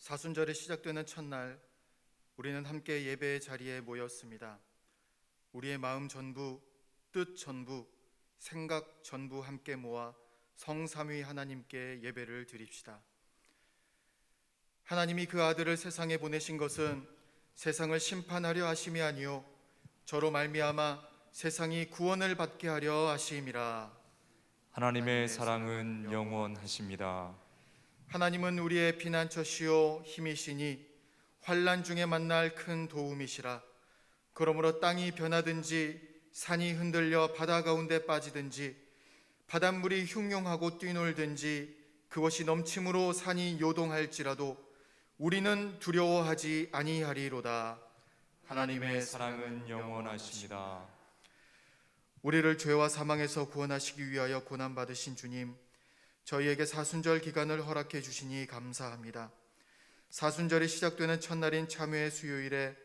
사순절이 시작되는 첫날 우리는 함께 예배의 자리에 모였습니다. 우리의 마음 전부, 뜻 전부, 생각 전부 함께 모아 성삼위 하나님께 예배를 드립시다. 하나님이 그 아들을 세상에 보내신 것은 세상을 심판하려 하심이 아니요 저로 말미암아 세상이 구원을 받게 하려 하심이라. 하나님의 사랑은 영원하십니다. 하나님은 우리의 피난처시요 힘이시니 환난 중에 만날 큰 도움이시라. 그러므로 땅이 변하든지 산이 흔들려 바다 가운데 빠지든지 바닷물이 흉흉하고 뛰놀든지 그것이 넘침으로 산이 요동할지라도 우리는 두려워하지 아니하리로다. 하나님의 사랑은 영원하십니다. 우리를 죄와 사망에서 구원하시기 위하여 고난받으신 주님, 저희에게 사순절 기간을 허락해 주시니 감사합니다. 사순절이 시작되는 첫날인 참회의 수요일에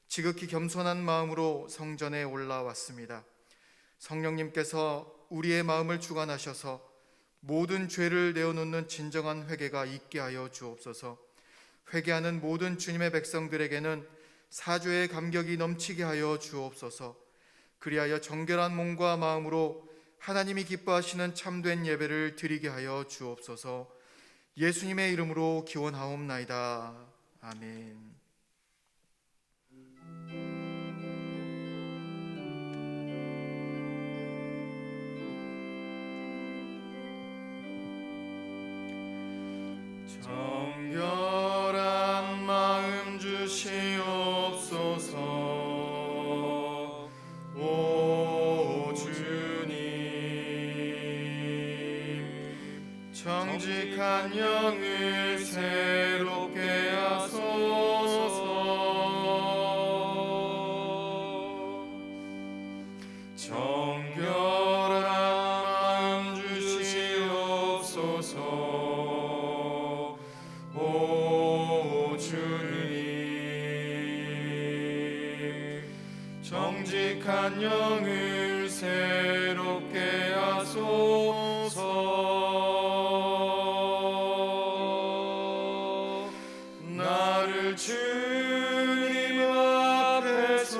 지극히 겸손한 마음으로 성전에 올라왔습니다. 성령님께서 우리의 마음을 주관하셔서 모든 죄를 내어놓는 진정한 회개가 있게 하여 주옵소서. 회개하는 모든 주님의 백성들에게는 사죄의 감격이 넘치게 하여 주옵소서. 그리하여 정결한 몸과 마음으로 하나님이 기뻐하시는 참된 예배를 드리게 하여 주옵소서. 예수님의 이름으로 기원하옵나이다. 아멘. 정결한 마음 주시옵소서. 오 주님, 정직한 영을 새롭게 하소서. 정결한 마음 주시옵소서. 오 주님, 정직한 영을 새롭게 하소서. 나를 주님 앞에서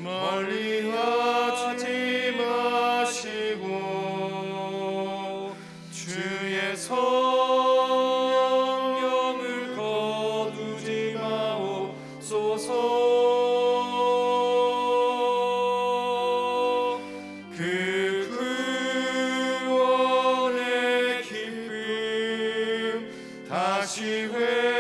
멀리 하지 마시고 주의 성령을 거두지 마옵소서. 그 구원의 기쁨 다시 회복시키시며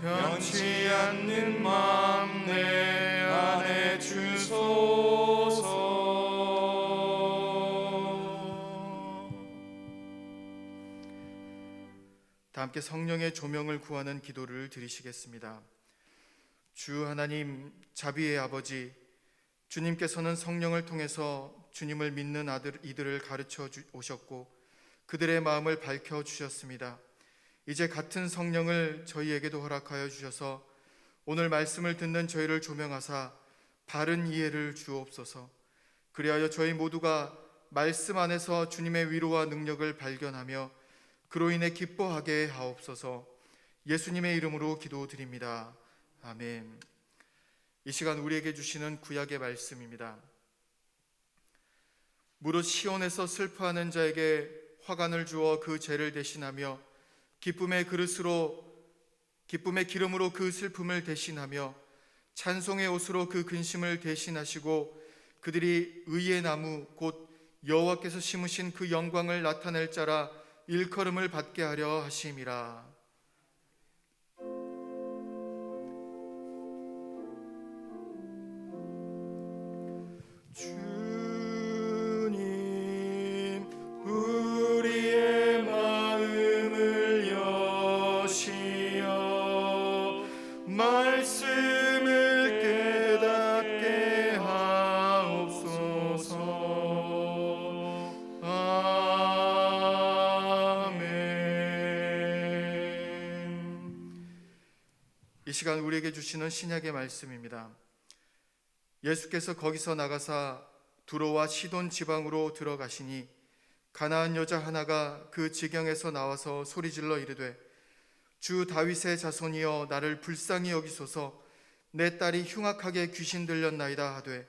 변치 않는 마음 내 안에 주소서. 다 함께 성령의 조명을 구하는 기도를 드리시겠습니다. 주 하나님, 자비의 아버지, 주님께서는 성령을 통해서 주님을 믿는 이들을 가르쳐 오셨고 그들의 마음을 밝혀 주셨습니다. 이제 같은 성령을 저희에게도 허락하여 주셔서 오늘 말씀을 듣는 저희를 조명하사 바른 이해를 주옵소서. 그리하여 저희 모두가 말씀 안에서 주님의 위로와 능력을 발견하며 그로 인해 기뻐하게 하옵소서. 예수님의 이름으로 기도드립니다. 아멘. 이 시간 우리에게 주시는 구약의 말씀입니다. 무릇 시온에서 슬퍼하는 자에게 화관을 주어 그 죄를 대신하며 기쁨의 기름으로 그 슬픔을 대신하며 찬송의 옷으로 그 근심을 대신하시고 그들이 의의 나무 곧 여호와께서 심으신 그 영광을 나타낼 자라 일컬음을 받게 하려 하심이라. 주님, 우리의 마음을 여시어 말씀을 깨닫게 하옵소서. 아멘. 이 시간 우리에게 주시는 신약의 말씀입니다. 예수께서 거기서 나가사 두로와 시돈 지방으로 들어가시니 가나안 여자 하나가 그 지경에서 나와서 소리질러 이르되 주 다윗의 자손이여 나를 불쌍히 여기소서 내 딸이 흉악하게 귀신 들렸나이다 하되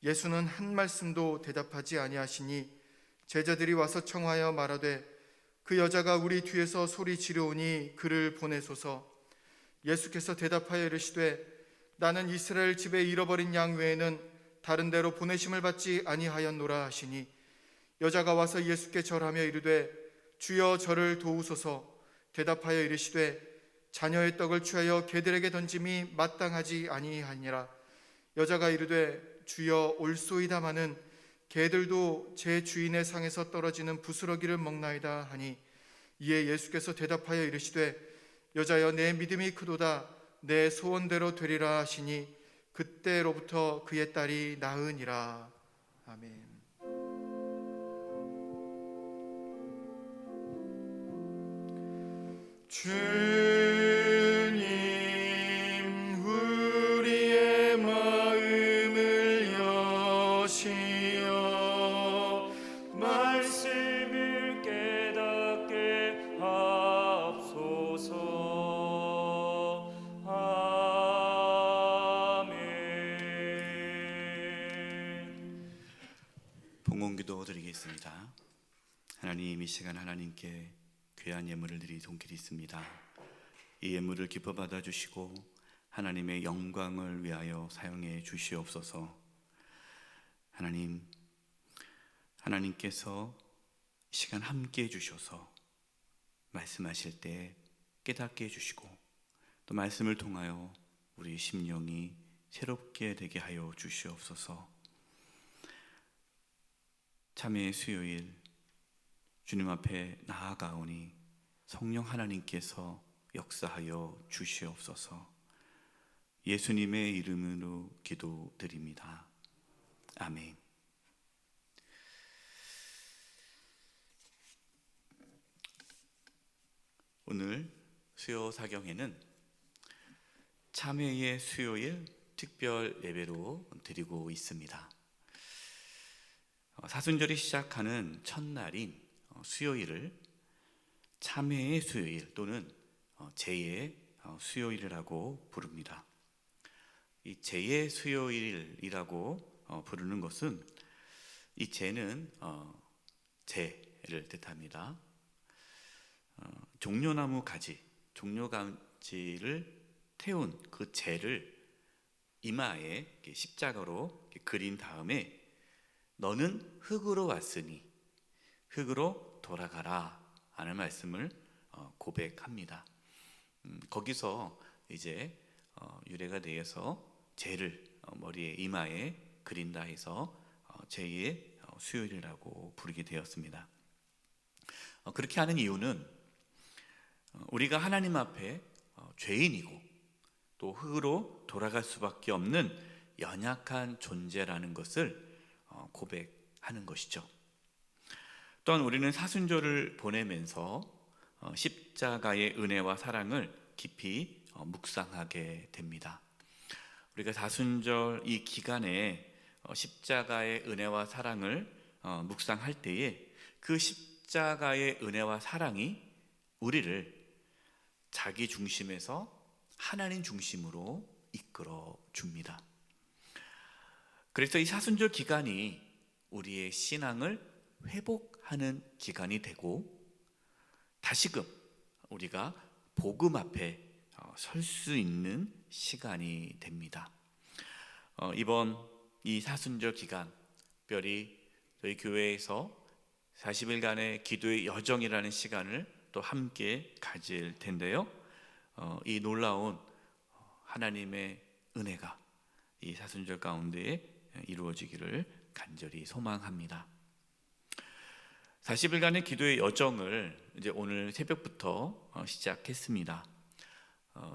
예수는 한 말씀도 대답하지 아니하시니 제자들이 와서 청하여 말하되 그 여자가 우리 뒤에서 소리 지르오니 그를 보내소서. 예수께서 대답하여 이르시되 나는 이스라엘 집에 잃어버린 양 외에는 다른 데로 보내심을 받지 아니하였노라 하시니 여자가 와서 예수께 절하며 이르되 주여 저를 도우소서. 대답하여 이르시되 자녀의 떡을 취하여 개들에게 던짐이 마땅하지 아니하니라. 여자가 이르되 주여 올소이다마는 개들도 제 주인의 상에서 떨어지는 부스러기를 먹나이다 하니 이에 예수께서 대답하여 이르시되 여자여 내 믿음이 크도다 내 소원대로 되리라 하시니 그때로부터 그의 딸이 나으니라. 아멘. 주님 우리의 마음을 여시어 말씀을 깨닫게 하옵소서. 아멘. 봉헌기도 드리겠습니다. 하나님, 이 시간 하나님께 귀한 예물을 드릴 손길이 있습니다. 이 예물을 기뻐 받아주시고 하나님의 영광을 위하여 사용해 주시옵소서. 하나님께서 이 시간 함께 해주셔서 말씀하실 때 깨닫게 해주시고 또 말씀을 통하여 우리 심령이 새롭게 되게 하여 주시옵소서. 참회의 수요일 주님 앞에 나아가오니 성령 하나님께서 역사하여 주시옵소서. 예수님의 이름으로 기도드립니다. 아멘. 오늘 수요 사경에는 참회의 수요일 특별 예배로 드리고 있습니다. 사순절이 시작하는 첫날인 수요일을 참회의 수요일 또는 제의 수요일이라고 부릅니다. 이 제의 수요일이라고 부르는 것은 이 제는 재를 뜻합니다. 종려나무 가지, 종려가지를 태운 그 재를 이마에 십자가로 그린 다음에 너는 흙으로 왔으니 흙으로 돌아가라 하는 말씀을 고백합니다. 거기서 이제 유래가 되어서 재를 머리에 이마에 그린다 해서 제의 수요일이라고 부르게 되었습니다. 그렇게 하는 이유는 우리가 하나님 앞에 죄인이고 또 흙으로 돌아갈 수밖에 없는 연약한 존재라는 것을 고백하는 것이죠. 또한 우리는 사순절을 보내면서 십자가의 은혜와 사랑을 깊이 묵상하게 됩니다. 우리가 사순절 이 기간에 십자가의 은혜와 사랑을 묵상할 때에 그 십자가의 은혜와 사랑이 우리를 자기 중심에서 하나님 중심으로 이끌어 줍니다. 그래서 이 사순절 기간이 우리의 신앙을 회복하는 기간이 되고 다시금 우리가 복음 앞에 설 수 있는 시간이 됩니다. 이번 이 사순절 기간 특별히 저희 교회에서 40일간의 기도의 여정이라는 시간을 또 함께 가질 텐데요. 이 놀라운 하나님의 은혜가 이 사순절 가운데 이루어지기를 간절히 소망합니다. 40일간의 기도의 여정을 이제 오늘 새벽부터 시작했습니다.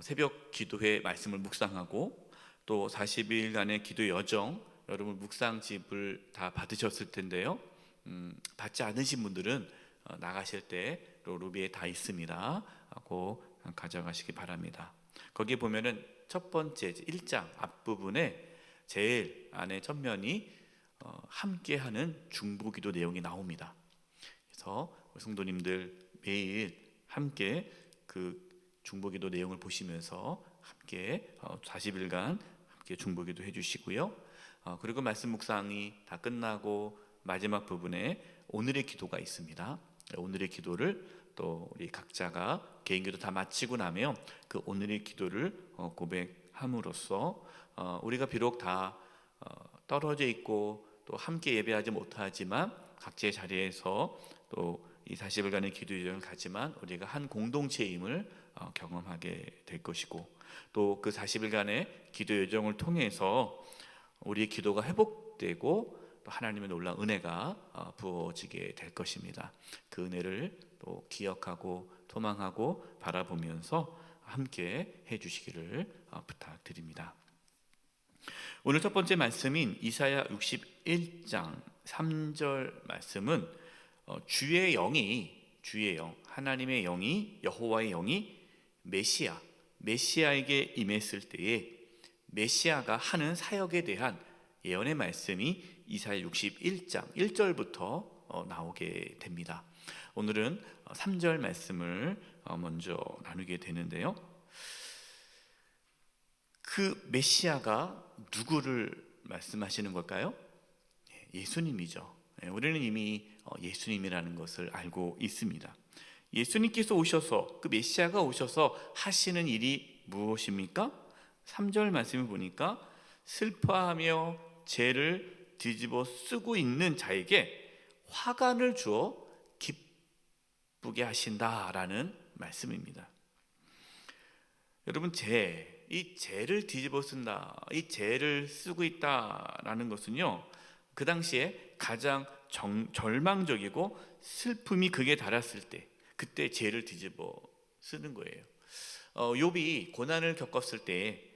새벽 기도회 말씀을 묵상하고 또 40일간의 기도 여정 여러분 묵상집을 다 받으셨을 텐데요. 받지 않으신 분들은 나가실 때 로비에 다 있습니다. 꼭 가져가시기 바랍니다. 거기 보면은 첫 번째 1장 앞부분에 제일 안에 첫면이 함께하는 중보기도 내용이 나옵니다. 그래서 성도님들 매일 함께 그 중보기도 내용을 보시면서 함께 40일간 함께 중보기도 해주시고요. 그리고 말씀 묵상이 다 끝나고 마지막 부분에 오늘의 기도가 있습니다. 오늘의 기도를 또 우리 각자가 개인기도 다 마치고 나면 그 오늘의 기도를 고백함으로써 우리가 비록 다 떨어져 있고 또 함께 예배하지 못하지만 각자의 자리에서 또 이 40일간의 기도 여정을 가지만 우리가 한 공동체임을 경험하게 될 것이고, 또 그 40일간의 기도 여정을 통해서 우리의 기도가 회복되고 또 하나님의 놀라운 은혜가 부어지게 될 것입니다. 그 은혜를 또 기억하고 소망하고 바라보면서 함께 해주시기를 부탁드립니다. 오늘 첫 번째 말씀인 이사야 61장 3절 말씀은 주의 영, 하나님의 영이, 여호와의 영이 메시아에게 임했을 때에 메시아가 하는 사역에 대한 예언의 말씀이 이사야 61장 1절부터 나오게 됩니다. 오늘은 3절 말씀을 먼저 나누게 되는데요. 그 메시아가 누구를 말씀하시는 걸까요? 예수님이죠. 우리는 이미 예수님이라는 것을 알고 있습니다. 예수님께서 오셔서, 그 메시아가 오셔서 하시는 일이 무엇입니까? 3절 말씀을 보니까 슬퍼하며 죄를 뒤집어 쓰고 있는 자에게 화관을 주어 기쁘게 하신다라는 말씀입니다. 여러분, 이 죄를 뒤집어 쓴다, 이 죄를 쓰고 있다라는 것은요, 그 당시에 가장 절망적이고 슬픔이 극에 달했을 때, 그때 죄를 뒤집어 쓰는 거예요. 욥이 고난을 겪었을 때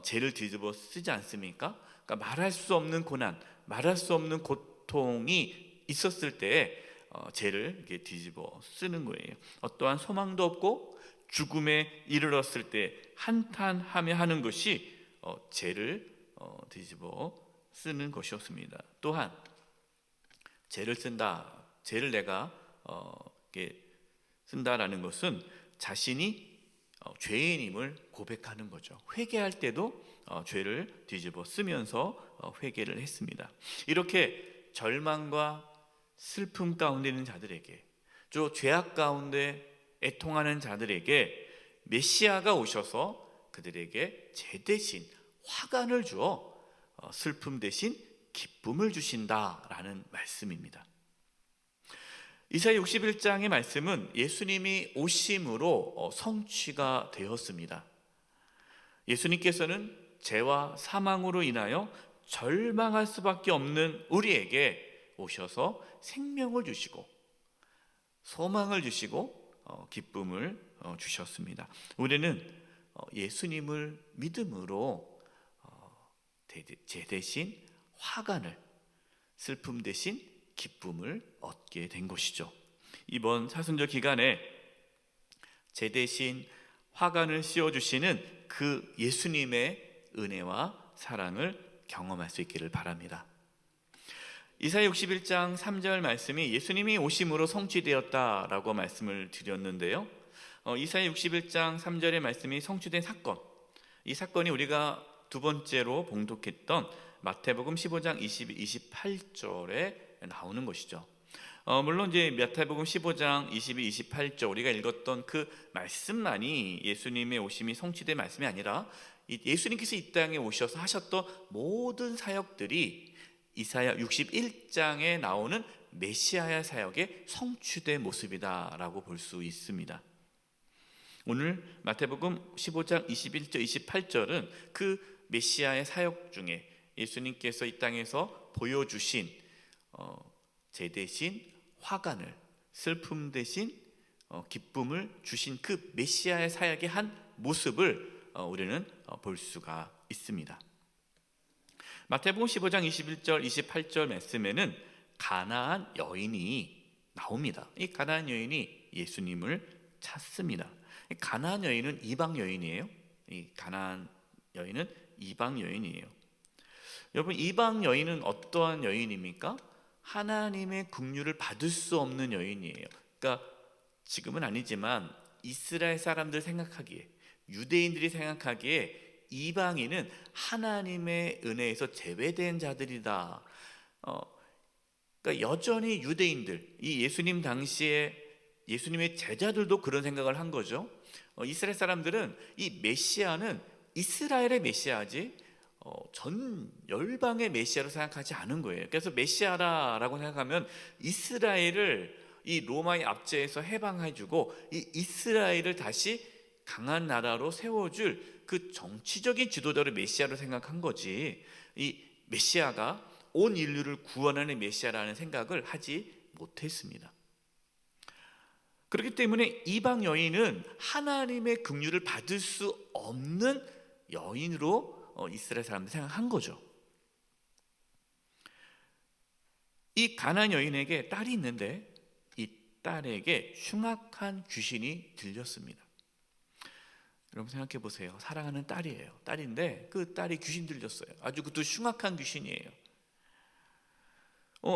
죄를 뒤집어 쓰지 않습니까? 그러니까 말할 수 없는 고난, 말할 수 없는 고통이 있었을 때 죄를 이렇게 뒤집어 쓰는 거예요. 어떠한 소망도 없고 죽음에 이르렀을 때 한탄하며 하는 것이 죄를 뒤집어 쓰는 것이었습니다. 또한 죄를 쓴다, 죄를 내가 이렇게 쓴다라는 것은 자신이 죄인임을 고백하는 거죠. 회개할 때도 죄를 뒤집어 쓰면서 회개를 했습니다. 이렇게 절망과 슬픔 가운데 있는 자들에게, 또 죄악 가운데 애통하는 자들에게 메시아가 오셔서 그들에게 죄 대신 화관을 주어 슬픔 대신 기쁨을 주신다라는 말씀입니다. 이사야 61장의 말씀은 예수님이 오심으로 성취가 되었습니다. 예수님께서는 죄와 사망으로 인하여 절망할 수밖에 없는 우리에게 오셔서 생명을 주시고 소망을 주시고 기쁨을 주셨습니다. 우리는 예수님을 믿음으로 죄 대신 화관을, 슬픔 대신 기쁨을 얻게 된 것이죠. 이번 사순절 기간에 죄 대신 화관을 씌워주시는 그 예수님의 은혜와 사랑을 경험할 수 있기를 바랍니다. 이사야 61장 3절 말씀이 예수님이 오심으로 성취되었다라고 말씀을 드렸는데요. 이사야 61장 3절의 말씀이 성취된 사건, 이 사건이 우리가 두 번째로 봉독했던 마태복음 15장 22, 28절에 나오는 것이죠. 물론 이제 마태복음 15장 22, 28절 우리가 읽었던 그 말씀만이 예수님의 오심이 성취된 말씀이 아니라 예수님께서 이 땅에 오셔서 하셨던 모든 사역들이 이사야 61장에 나오는 메시아의 사역의 성취된 모습이다라고 볼 수 있습니다. 오늘 마태복음 15장 21절 28절은 그 메시아의 사역 중에 예수님께서 이 땅에서 보여주신 죄 대신 화관을, 슬픔 대신 기쁨을 주신 그 메시아의 사역의 한 모습을 우리는 볼 수가 있습니다. 마태복음 15장 21절 28절 말씀에는 가나안 여인이 나옵니다. 이 가나안 여인이 예수님을 찾습니다. 가나안 여인은 이방 여인이에요. 이 가나안 여인은 이방 여인이에요. 여러분, 이방 여인은 어떠한 여인입니까? 하나님의 긍휼을 받을 수 없는 여인이에요. 그러니까 지금은 아니지만 이스라엘 사람들 생각하기에, 유대인들이 생각하기에 이방인은 하나님의 은혜에서 제외된 자들이다. 그러니까 여전히 유대인들, 이 예수님 당시에 예수님의 제자들도 그런 생각을 한 거죠. 이스라엘 사람들은 이 메시아는 이스라엘의 메시아지 전 열방의 메시아로 생각하지 않은 거예요. 그래서 메시아라고 생각하면 이스라엘을 이 로마의 압제에서 해방해주고 이 이스라엘을 다시 강한 나라로 세워줄 그 정치적인 지도자를 메시아로 생각한 거지, 이 메시아가 온 인류를 구원하는 메시아라는 생각을 하지 못했습니다. 그렇기 때문에 이방 여인은 하나님의 긍휼을 받을 수 없는 여인으로 이스라엘 사람들이 생각한 거죠. 이 가나안 여인에게 딸이 있는데 이 딸에게 흉악한 귀신이 들렸습니다. 여러분 생각해 보세요. 사랑하는 딸이에요. 딸인데 그 딸이 귀신 들렸어요. 아주 그것도 흉악한 귀신이에요.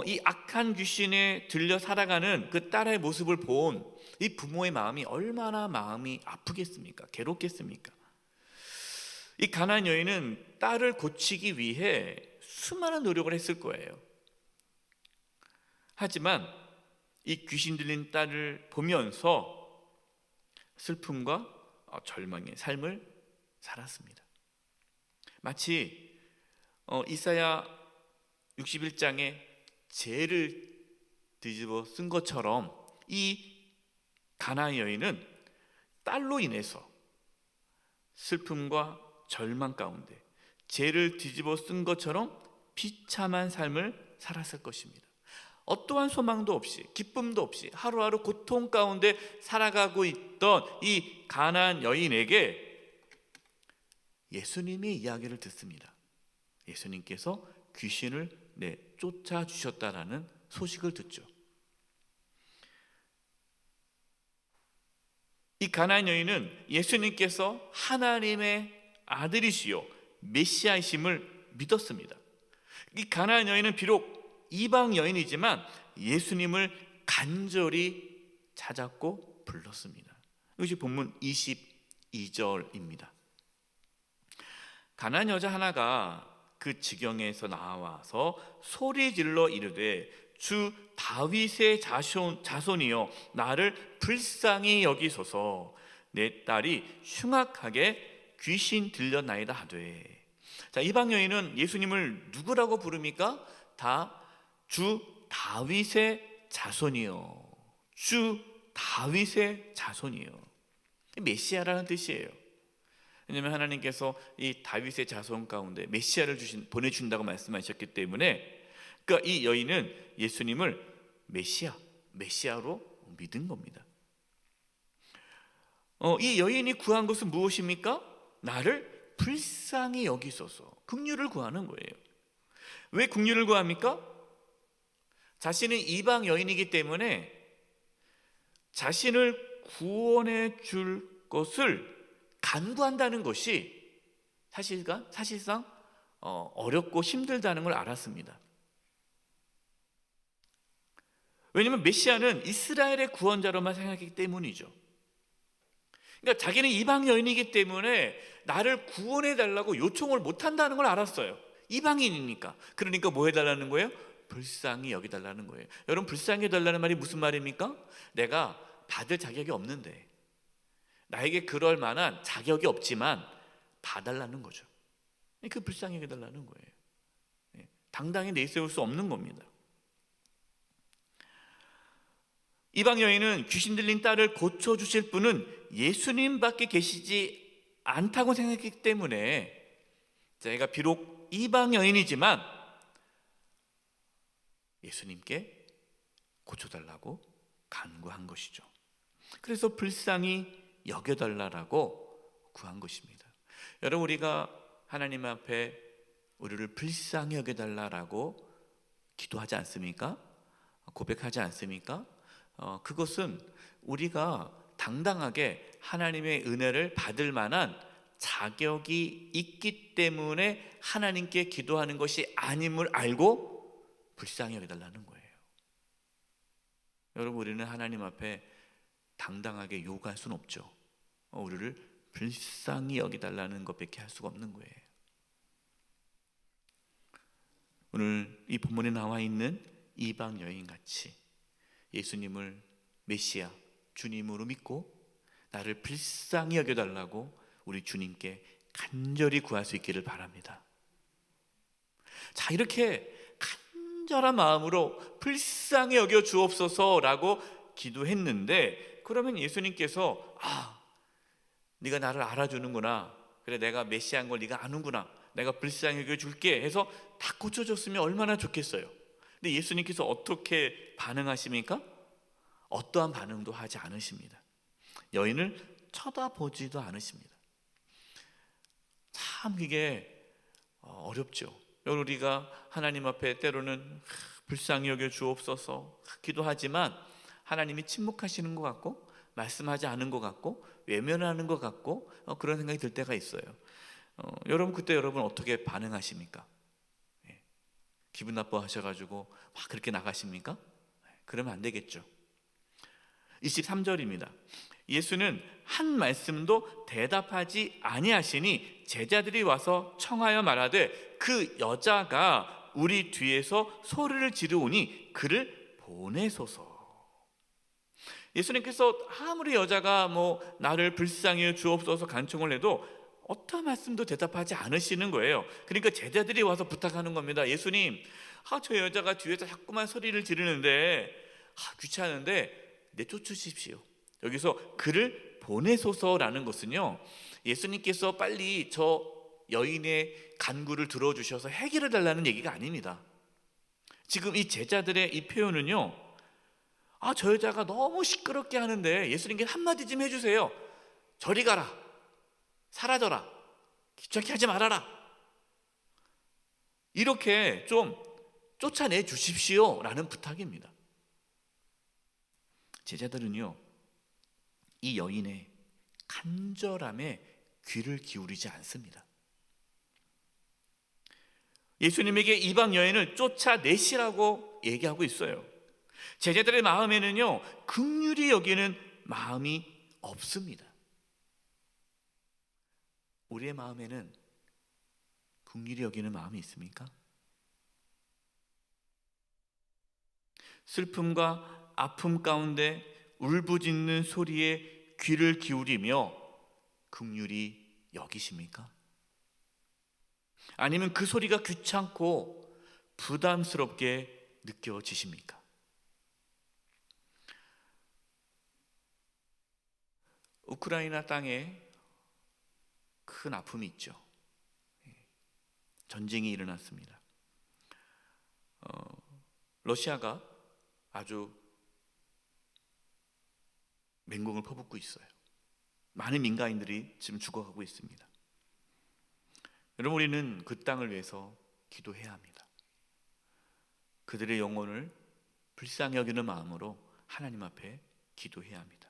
이 악한 귀신에 들려 살아가는 그 딸의 모습을 본 이 부모의 마음이 얼마나 마음이 아프겠습니까? 괴롭겠습니까? 이 가나안 여인은 딸을 고치기 위해 수많은 노력을 했을 거예요. 하지만 이 귀신 들린 딸을 보면서 슬픔과 절망의 삶을 살았습니다. 마치 이사야 61장에 죄를 뒤집어 쓴 것처럼 이 가나안 여인은 딸로 인해서 슬픔과 절망 가운데 죄를 뒤집어 쓴 것처럼 비참한 삶을 살았을 것입니다. 어떠한 소망도 없이 기쁨도 없이 하루하루 고통 가운데 살아가고 있던 이 가나안 여인에게 예수님이 이야기를 듣습니다. 예수님께서 귀신을 쫓아주셨다라는 소식을 듣죠. 이 가나안 여인은 예수님께서 하나님의 아들이시요 메시아이심을 믿었습니다. 이 가나안 여인은 비록 이방 여인이지만 예수님을 간절히 찾았고 불렀습니다. 이것이 본문 22절입니다. 가나안 여자 하나가 그 지경에서 나와서 소리질러 이르되 주 다윗의 자손이여 나를 불쌍히 여기소서, 내 딸이 흉악하게 귀신 들렸나이다 하되. 자, 이방 여인은 예수님을 누구라고 부릅니까? 다 주 다윗의 자손이요, 주 다윗의 자손이요. 메시아라는 뜻이에요. 왜냐하면 하나님께서 이 다윗의 자손 가운데 메시아를 보내준다고 말씀하셨기 때문에, 그러니까 이 여인은 예수님을 메시아로 믿은 겁니다. 이 여인이 구한 것은 무엇입니까? 나를 불쌍히 여기소서, 긍휼을 구하는 거예요. 왜 긍휼을 구합니까? 자신은 이방 여인이기 때문에 자신을 구원해 줄 것을 간구한다는 것이 사실상 어렵고 힘들다는 걸 알았습니다. 왜냐하면 메시아는 이스라엘의 구원자로만 생각했기 때문이죠. 그러니까 자기는 이방 여인이기 때문에 나를 구원해 달라고 요청을 못한다는 걸 알았어요. 이방인이니까. 그러니까 뭐 해달라는 거예요? 불쌍히 여기달라는 거예요. 여러분, 불쌍히 해달라는 말이 무슨 말입니까? 내가 받을 자격이 없는데, 나에게 그럴 만한 자격이 없지만 봐달라는 거죠. 그 불쌍히 해달라는 거예요. 당당히 내세울 수 없는 겁니다. 이방 여인은 귀신 들린 딸을 고쳐주실 분은 예수님밖에 계시지 않다고 생각했기 때문에 자기가 비록 이방 여인이지만 예수님께 고쳐달라고 간구한 것이죠. 그래서 불쌍히 여겨달라고 구한 것입니다. 여러분, 우리가 하나님 앞에 우리를 불쌍히 여겨달라고 기도하지 않습니까? 고백하지 않습니까? 그것은 우리가 당당하게 하나님의 은혜를 받을 만한 자격이 있기 때문에 하나님께 기도하는 것이 아님을 알고 불쌍히 여겨달라는 거예요. 여러분, 우리는 하나님 앞에 당당하게 요구할 수는 없죠. 우리를 불쌍히 여기달라는 것밖에 할 수가 없는 거예요. 오늘 이 본문에 나와 있는 이방 여인같이 예수님을 메시아 주님으로 믿고 나를 불쌍히 여겨달라고 우리 주님께 간절히 구할 수 있기를 바랍니다. 자, 이렇게 간절한 마음으로 불쌍히 여겨 주옵소서라고 기도했는데, 그러면 예수님께서 네가 나를 알아주는구나, 그래 내가 메시아인 걸 네가 아는구나, 내가 불쌍히 여겨 줄게 해서 다 고쳐줬으면 얼마나 좋겠어요. 근데 예수님께서 어떻게 반응하십니까? 어떠한 반응도 하지 않으십니다. 여인을 쳐다보지도 않으십니다. 참 그게 어렵죠. 우리가 하나님 앞에 때로는 불쌍히 여겨 주옵소서 기도하지만 하나님이 침묵하시는 것 같고 말씀하지 않은 것 같고 외면하는 것 같고 그런 생각이 들 때가 있어요. 여러분, 그때 여러분 어떻게 반응하십니까? 기분 나빠하셔가지고 막 그렇게 나가십니까? 그러면 안 되겠죠. 23절입니다. 예수는 한 말씀도 대답하지 아니하시니 제자들이 와서 청하여 말하되 그 여자가 우리 뒤에서 소리를 지르오니 그를 보내소서. 예수님께서 아무리 여자가 나를 불쌍히 주옵소서 간청을 해도 어떠한 말씀도 대답하지 않으시는 거예요. 그러니까 제자들이 와서 부탁하는 겁니다. 예수님, 저 여자가 뒤에서 자꾸만 소리를 지르는데 귀찮은데 내쫓으십시오. 여기서 그를 보내소서라는 것은요, 예수님께서 빨리 저 여인의 간구를 들어주셔서 해결해 달라는 얘기가 아닙니다. 지금 이 제자들의 이 표현은요, 저 여자가 너무 시끄럽게 하는데 예수님께 한마디 좀 해주세요. 저리 가라, 사라져라, 귀찮게 하지 말아라, 이렇게 좀 쫓아내 주십시오 라는 부탁입니다. 제자들은요, 이 여인의 간절함에 귀를 기울이지 않습니다. 예수님에게 이방 여인을 쫓아내시라고 얘기하고 있어요. 제자들의 마음에는요, 긍휼히 여기는 마음이 없습니다. 우리의 마음에는 긍휼히 여기는 마음이 있습니까? 슬픔과 아픔 가운데 울부짖는 소리에 귀를 기울이며 긍휼히 여기십니까? 아니면 그 소리가 귀찮고 부담스럽게 느껴지십니까? 우크라이나 땅에 큰 아픔이 있죠. 전쟁이 일어났습니다. 러시아가 아주 맹공을 퍼붓고 있어요. 많은 민간인들이 지금 죽어가고 있습니다. 여러분, 우리는 그 땅을 위해서 기도해야 합니다. 그들의 영혼을 불쌍히 여기는 마음으로 하나님 앞에 기도해야 합니다.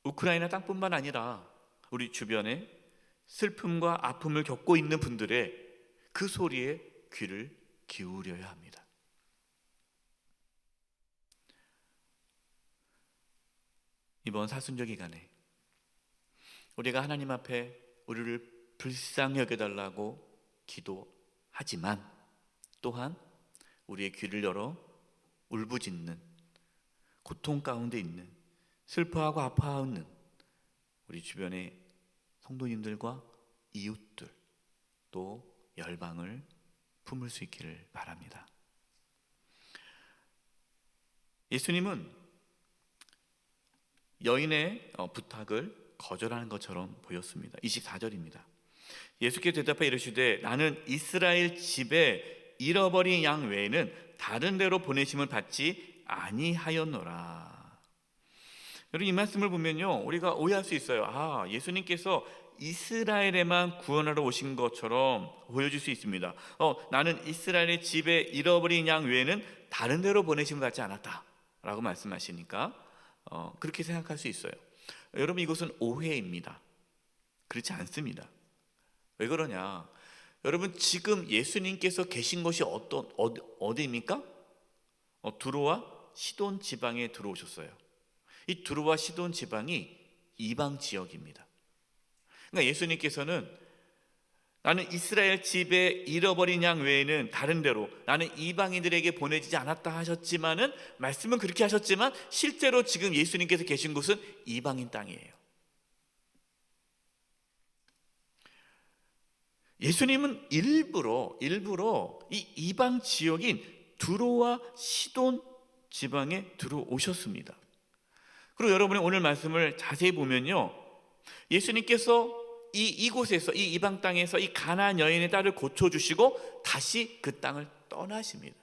우크라이나 땅뿐만 아니라 우리 주변에 슬픔과 아픔을 겪고 있는 분들의 그 소리에 귀를 기울여야 합니다. 이번 사순절 기간에 우리가 하나님 앞에 우리를 불쌍히 여겨달라고 기도하지만 또한 우리의 귀를 열어 울부짖는, 고통 가운데 있는, 슬퍼하고 아파하는 우리 주변의 성도님들과 이웃들, 또 열방을 품을 수 있기를 바랍니다. 예수님은 여인의 부탁을 거절하는 것처럼 보였습니다. 24절입니다. 예수께서 대답하여 이르시되 나는 이스라엘 집에 잃어버린 양 외에는 다른 데로 보내심을 받지 아니하였노라. 여러분, 이 말씀을 보면요, 우리가 오해할 수 있어요. 예수님께서 이스라엘에만 구원하러 오신 것처럼 보여질 수 있습니다. 나는 이스라엘의 집에 잃어버린 양 외에는 다른 데로 보내심을 받지 않았다 라고 말씀하시니까 그렇게 생각할 수 있어요. 여러분, 이것은 오해입니다. 그렇지 않습니다. 왜 그러냐? 여러분, 지금 예수님께서 계신 곳이 어디입니까? 두로와 시돈 지방에 들어오셨어요. 이 두로와 시돈 지방이 이방 지역입니다. 그러니까 예수님께서는 나는 이스라엘 집에 잃어버린 양 외에는 다른 데로 나는 이방인들에게 보내지지 않았다 하셨지만은, 말씀은 그렇게 하셨지만 실제로 지금 예수님께서 계신 곳은 이방인 땅이에요. 예수님은 일부러 이 이방 지역인 두로와 시돈 지방에 들어오셨습니다. 그리고 여러분이 오늘 말씀을 자세히 보면요, 예수님께서 이곳에서, 이 이방 땅에서 이 가나안 여인의 딸을 고쳐주시고 다시 그 땅을 떠나십니다.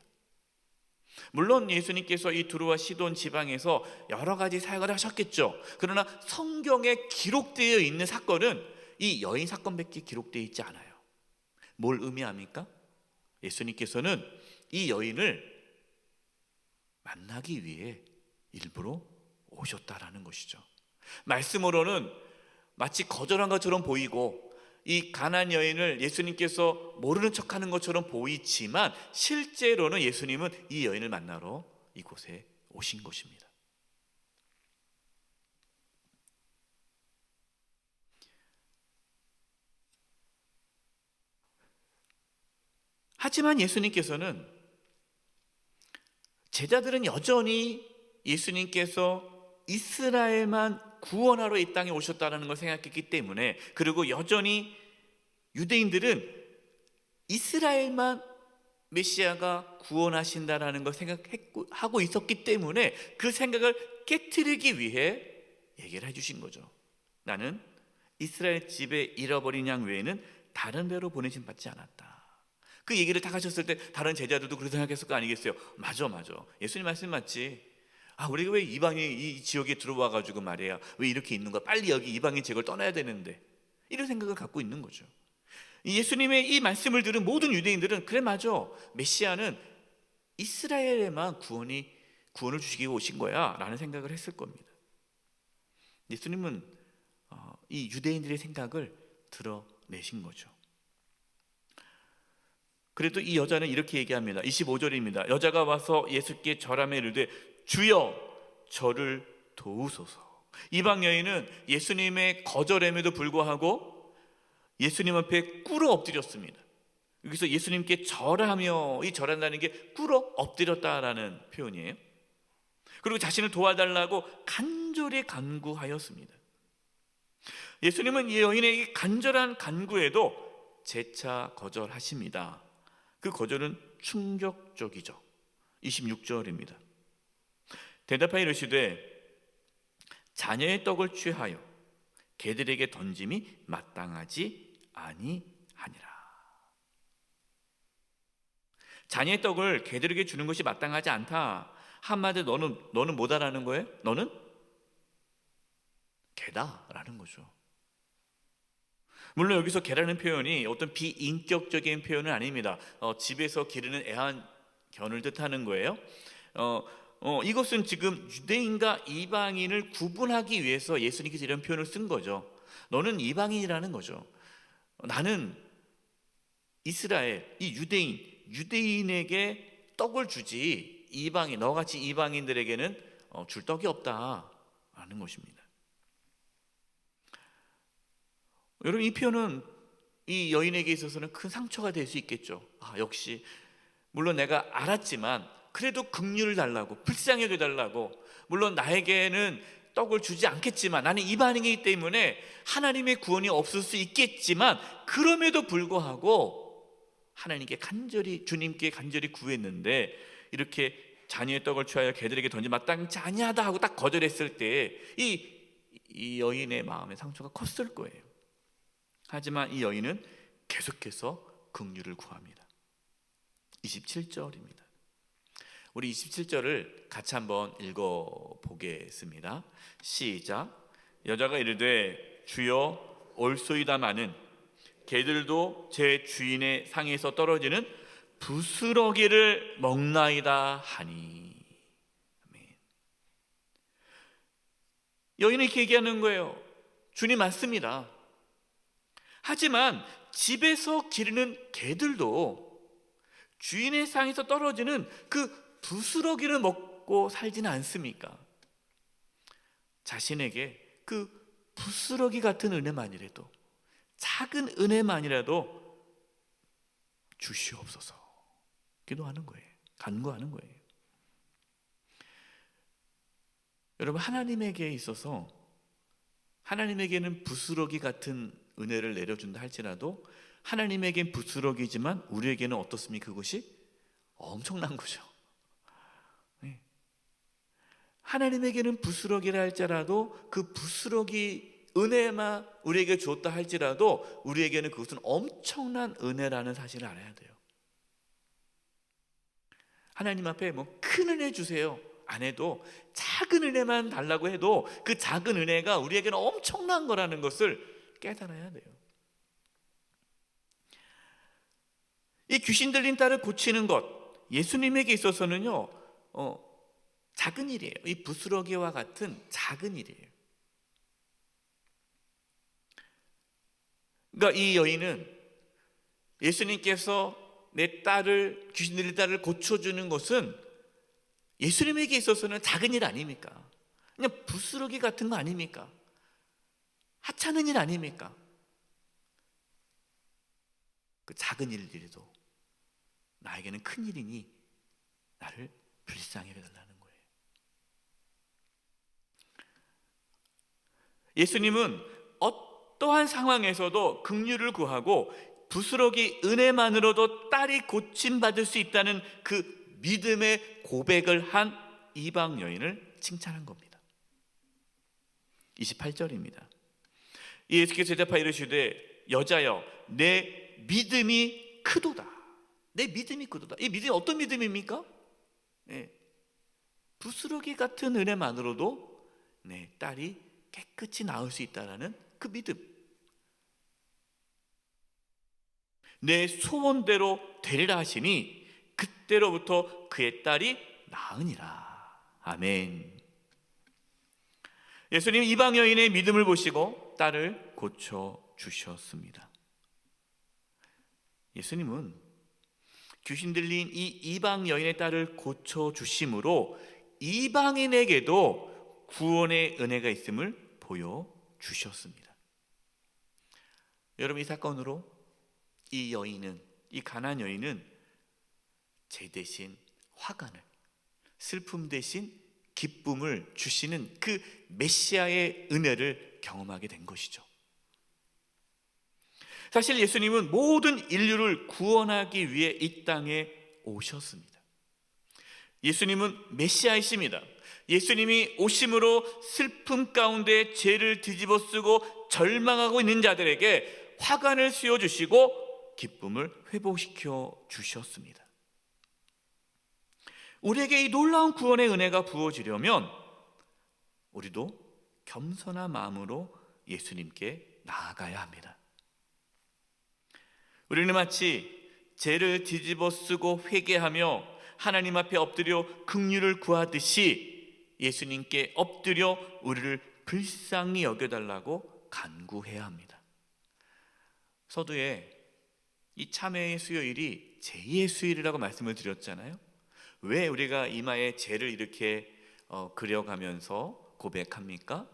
물론 예수님께서 이 두로와 시돈 지방에서 여러 가지 사역을 하셨겠죠. 그러나 성경에 기록되어 있는 사건은 이 여인 사건밖에 기록되어 있지 않아요. 뭘 의미합니까? 예수님께서는 이 여인을 만나기 위해 일부러 오셨다라는 것이죠. 말씀으로는 마치 거절한 것처럼 보이고, 이 가나안 여인을 예수님께서 모르는 척하는 것처럼 보이지만 실제로는 예수님은 이 여인을 만나러 이곳에 오신 것입니다. 하지만 예수님께서는, 제자들은 여전히 예수님께서 이스라엘만 구원하러 이 땅에 오셨다는 걸 생각했기 때문에, 그리고 여전히 유대인들은 이스라엘만 메시아가 구원하신다라는 걸 생각하고 있었기 때문에 그 생각을 깨트리기 위해 얘기를 해주신 거죠. 나는 이스라엘 집에 잃어버린 양 외에는 다른 데로 보내심 받지 않았다. 그 얘기를 딱 하셨을 때 다른 제자들도 그렇게 생각했을 거 아니겠어요? 맞아. 예수님 말씀 맞지. 우리가 왜 이방이 이 지역에 들어와가지고 말이야, 왜 이렇게 있는 거야? 빨리 여기 이방인 지역을 떠나야 되는데. 이런 생각을 갖고 있는 거죠. 예수님의 이 말씀을 들은 모든 유대인들은, 그래 맞아, 메시아는 이스라엘에만 구원을 주시기 위해 오신 거야 라는 생각을 했을 겁니다. 예수님은 이 유대인들의 생각을 드러내신 거죠. 그래도 이 여자는 이렇게 얘기합니다. 25절입니다. 여자가 와서 예수께 절하며 이르되 주여 저를 도우소서. 이방 여인은 예수님의 거절함에도 불구하고 예수님 앞에 꿇어 엎드렸습니다. 여기서 예수님께 절하며, 이 절한다는 게 꿇어 엎드렸다라는 표현이에요. 그리고 자신을 도와달라고 간절히 간구하였습니다. 예수님은 이 여인의 간절한 간구에도 재차 거절하십니다. 그 거절은 충격적이죠. 26절입니다. 대답하여 이르시되 자녀의 떡을 취하여 개들에게 던짐이 마땅하지 아니하니라. 자녀의 떡을 개들에게 주는 것이 마땅하지 않다. 한마디로 너는 뭐다라는 거예요? 너는 개다라는 거죠. 물론 여기서 개라는 표현이 어떤 비인격적인 표현은 아닙니다. 집에서 기르는 애완견을 뜻하는 거예요. 이것은 지금 유대인과 이방인을 구분하기 위해서 예수님께서 이런 표현을 쓴 거죠. 너는 이방인이라는 거죠. 나는 이스라엘, 이 유대인에게 떡을 주지, 너같이 이방인들에게는 줄 떡이 없다라는 것입니다. 여러분, 이 표현은 이 여인에게 있어서는 큰 상처가 될 수 있겠죠. 역시 물론 내가 알았지만 그래도 긍휼을 달라고, 불쌍히 여겨달라고, 물론 나에게는 떡을 주지 않겠지만 나는 이방인이기 때문에 하나님의 구원이 없을 수 있겠지만, 그럼에도 불구하고 하나님께 주님께 간절히 구했는데 이렇게 자녀의 떡을 취하여 개들에게 던지 마땅치 아니하다 하고 딱 거절했을 때 이 여인의 마음에 상처가 컸을 거예요. 하지만 이 여인은 계속해서 긍휼을 구합니다. 27절입니다. 우리 27절을 같이 한번 읽어보겠습니다. 시작. 여자가 이르되 주여 올소이다마는 개들도 제 주인의 상에서 떨어지는 부스러기를 먹나이다 하니. 아멘. 여인은 이렇게 얘기하는 거예요. 주님 맞습니다. 하지만 집에서 기르는 개들도 주인의 상에서 떨어지는 그 부스러기를 먹고 살지는 않습니까? 자신에게 그 부스러기 같은 은혜만이라도, 작은 은혜만이라도 주시옵소서 기도하는 거예요. 간구하는 거예요. 여러분, 하나님에게 있어서 하나님에게는 부스러기 같은 은혜를 내려준다 할지라도 하나님에겐 부스러기지만 우리에게는 어떻습니까? 그것이 엄청난 거죠. 네. 하나님에게는 부스러기라 할지라도 그 부스러기 은혜만 우리에게 주었다 할지라도 우리에게는 그것은 엄청난 은혜라는 사실을 알아야 돼요. 하나님 앞에 뭐 큰 은혜 주세요 안 해도 작은 은혜만 달라고 해도 그 작은 은혜가 우리에게는 엄청난 거라는 것을 깨달아야 돼요. 이 귀신 들린 딸을 고치는 것, 예수님에게 있어서는요 작은 일이에요. 이 부스러기와 같은 작은 일이에요. 그러니까 이 여인은 예수님께서 내 딸을, 귀신 들린 딸을 고쳐주는 것은 예수님에게 있어서는 작은 일 아닙니까? 그냥 부스러기 같은 거 아닙니까? 하찮은 일 아닙니까? 그 작은 일들도 나에게는 큰 일이니 나를 불쌍히 여겨달라는 거예요. 예수님은 어떠한 상황에서도 긍휼을 구하고 부스러기 은혜만으로도 딸이 고침받을 수 있다는 그 믿음의 고백을 한 이방 여인을 칭찬한 겁니다. 28절입니다. 예수께서 대답하여 이르시되 여자여 내 믿음이 크도다. 내 믿음이 크도다. 이 믿음이 어떤 믿음입니까? 네. 부스러기 같은 은혜만으로도 내 딸이 깨끗이 나을 수 있다는 그 믿음. 내 소원대로 되리라 하시니 그때로부터 그의 딸이 나으니라. 아멘. 예수님 이방 여인의 믿음을 보시고 딸을 고쳐 주셨습니다. 예수님은 귀신 들린 이 이방 여인의 딸을 고쳐 주심으로 이방인에게도 구원의 은혜가 있음을 보여 주셨습니다. 여러분, 이 사건으로 이 여인은, 이 가나안 여인은 제 대신 화관을, 슬픔 대신 기쁨을 주시는 그 메시아의 은혜를 경험하게 된 것이죠. 사실 예수님은 모든 인류를 구원하기 위해 이 땅에 오셨습니다. 예수님은 메시아이십니다. 예수님이 오심으로 슬픔 가운데 죄를 뒤집어 쓰고 절망하고 있는 자들에게 화관을 씌워주시고 기쁨을 회복시켜 주셨습니다. 우리에게 이 놀라운 구원의 은혜가 부어지려면 우리도 겸손한 마음으로 예수님께 나아가야 합니다. 우리는 마치 죄를 뒤집어 쓰고 회개하며 하나님 앞에 엎드려 긍휼을 구하듯이 예수님께 엎드려 우리를 불쌍히 여겨달라고 간구해야 합니다. 서두에 이 참회의 수요일이 제2의 수요일이라고 말씀을 드렸잖아요. 왜 우리가 이마에 죄를 이렇게 그려가면서 고백합니까?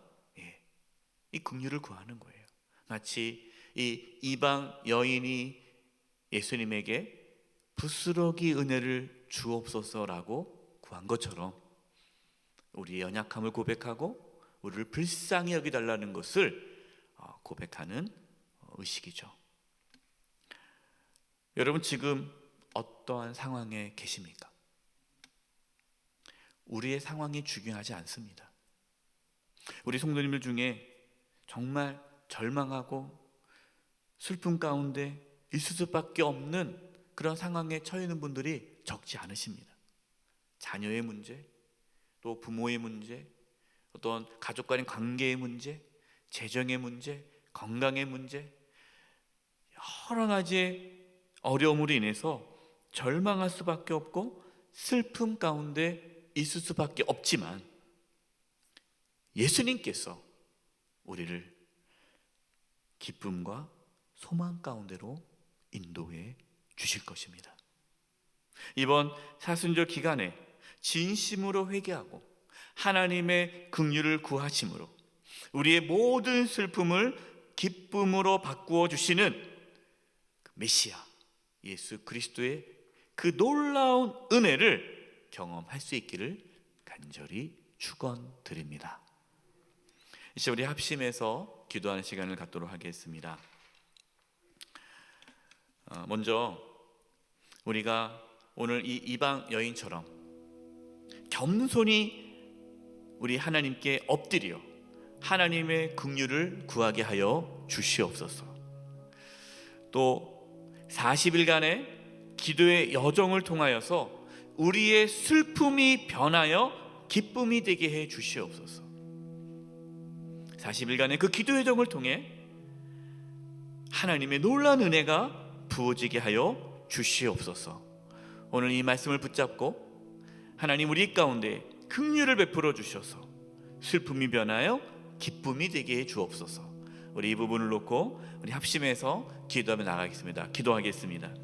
이 긍휼을 구하는 거예요. 마치 이 이방 여인이 예수님에게 부스러기 은혜를 주옵소서라고 구한 것처럼 우리의 연약함을 고백하고 우리를 불쌍히 여기달라는 것을 고백하는 의식이죠. 여러분, 지금 어떠한 상황에 계십니까? 우리의 상황이 중요하지 않습니다. 우리 성도님들 중에 정말 절망하고 슬픔 가운데 있을 수밖에 없는 그런 상황에 처해 있는 분들이 적지 않으십니다. 자녀의 문제, 또 부모의 문제, 어떤 가족 간의 관계의 문제, 재정의 문제, 건강의 문제, 여러 가지의 어려움으로 인해서 절망할 수밖에 없고 슬픔 가운데 있을 수밖에 없지만 예수님께서 우리를 기쁨과 소망 가운데로 인도해 주실 것입니다. 이번 사순절 기간에 진심으로 회개하고 하나님의 긍휼을 구하심으로 우리의 모든 슬픔을 기쁨으로 바꾸어 주시는 메시아 예수 그리스도의 그 놀라운 은혜를 경험할 수 있기를 간절히 축원드립니다. 이제 우리 합심해서 기도하는 시간을 갖도록 하겠습니다. 먼저 우리가 오늘 이 이방 여인처럼 겸손히 우리 하나님께 엎드려 하나님의 긍휼을 구하게 하여 주시옵소서. 또 40일간의 기도의 여정을 통하여서 우리의 슬픔이 변하여 기쁨이 되게 해 주시옵소서. 40일간의 그 기도 여정을 통해 하나님의 놀라운 은혜가 부어지게 하여 주시옵소서. 오늘 이 말씀을 붙잡고 하나님 우리 가운데 긍휼을 베풀어 주셔서 슬픔이 변하여 기쁨이 되게 해 주옵소서. 우리 이 부분을 놓고 우리 합심해서 기도하며 나가겠습니다. 기도하겠습니다.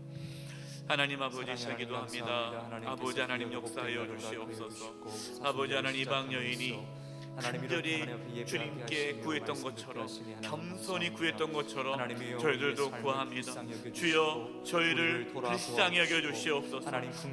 하나님 아버지 잘 기도합니다. 아버지 하나님 역사하여 주시옵소서. 아버지 하나님 이방 여인이 간절히 주님께 구했던 것처럼 겸손히 구했던 것처럼 저희들도 구합니다. 주여 저희를 불쌍히 여겨 주시옵소서.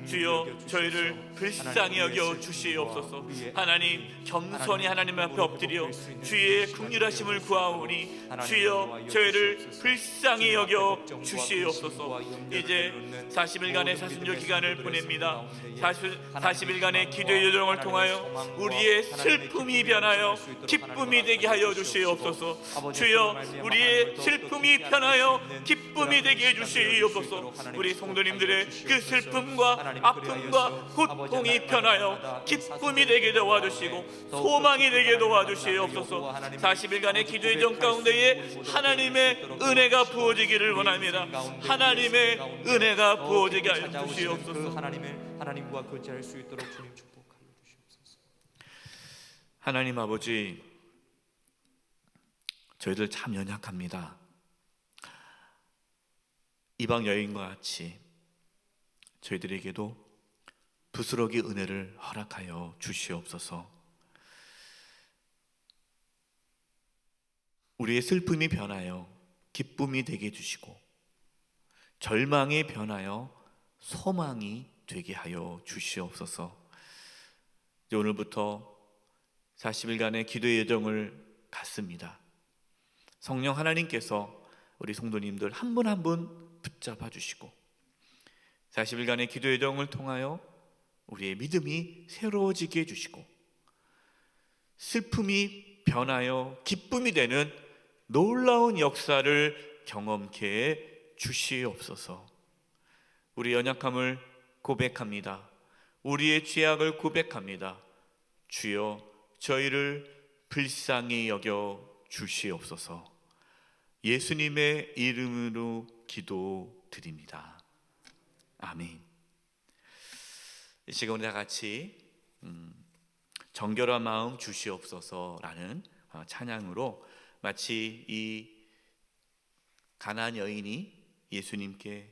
주여 저희를 불쌍히 여겨 주시옵소서. 하나님 겸손히 하나님 앞에 엎드려 주의 긍휼하심을 구하오니 주여 저희를 불쌍히 여겨 주시옵소서. 이제 40일간의 사순절 기간을 보냅니다. 40일간의 기도의 여정을 통하여 우리의 슬픔이 변하여 기쁨이 되게 하여 주시옵소서. 주여 우리의 슬픔이 변하여 기쁨이 되게 해 주시옵소서. 우리 성도님들의 그 슬픔과 아픔과 고통이 변하여 기쁨이 되게 도와주시고 소망이 되게 도와주시옵소서. 40일간의 기도의 정 가운데에 하나님의 은혜가 부어지기를 원합니다. 하나님의 은혜가 부어지게 하여 주시옵소서. 하나님과 교제할 수 있도록 주님 축복하여 주시옵소서. 하나님 아버지, 저희들 참 연약합니다. 이방 여인과 같이 저희들에게도 부스러기 은혜를 허락하여 주시옵소서. 우리의 슬픔이 변하여 기쁨이 되게 해주시고 절망이 변하여 소망이 되게 하여 주시옵소서. 이제 오늘부터 40일간의 기도의 여정을 갖습니다. 성령 하나님께서 우리 성도님들 한 분 한 분 붙잡아 주시고 40일간의 기도 여정을 통하여 우리의 믿음이 새로워지게 해주시고 슬픔이 변하여 기쁨이 되는 놀라운 역사를 경험케 해 주시옵소서. 우리 연약함을 고백합니다. 우리의 죄악을 고백합니다. 주여 저희를 불쌍히 여겨 주시옵소서. 예수님의 이름으로 기도드립니다. 아멘. 이 시간 우리 다 같이 정결한 마음 주시옵소서라는 찬양으로 마치 이 가나안 여인이 예수님께